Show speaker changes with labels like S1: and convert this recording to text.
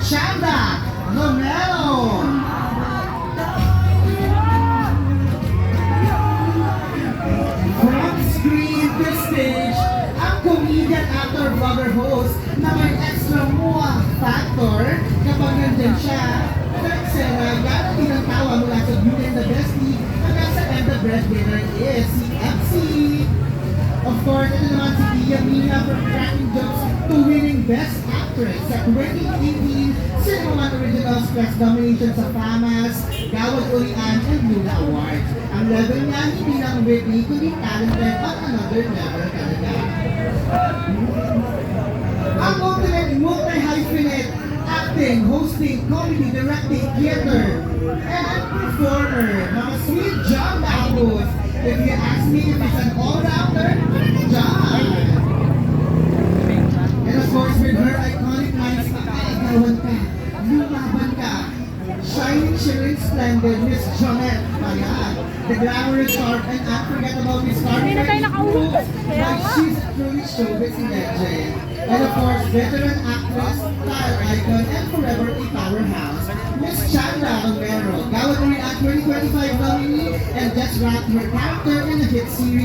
S1: Chanda Romero. From screen to stage, ang comedian, actor, vlogger, host na may extra muwang factor kapag nandyan siya. Sa eksena, gano'n ang tawa mula sa Beauty and the Bestie hanggang sa And the Breadwinner is si MC. Of course, ito naman si Tia Mina from cracking jokes to winning Best Actress sa 2018 Cinema One Originals Plus Domination sa FAMAS, Gawad Urian, and Luna Awards. Ang level niya hindi lang witty, kundi talented on another level talaga. Ang ultimate multi-hyphenate, acting, hosting, comedy, directing, theater, and performer, mga sweet John Bacchus. If you ask me if it's an all-rounder, John. And of course, with her iconic lines na kaigawan ka, lumaban ka, shining, cheering, splendid, Miss Jonette Payat, the glamorous star and unforgettable Miss Carmen, like she's a truly showbiz legend. And of course, veteran actress, style icon, and forever a powerhouse, Miss Chanda Romero, Gawad Urian 2025 nominee, and just wrapped her character in the hit series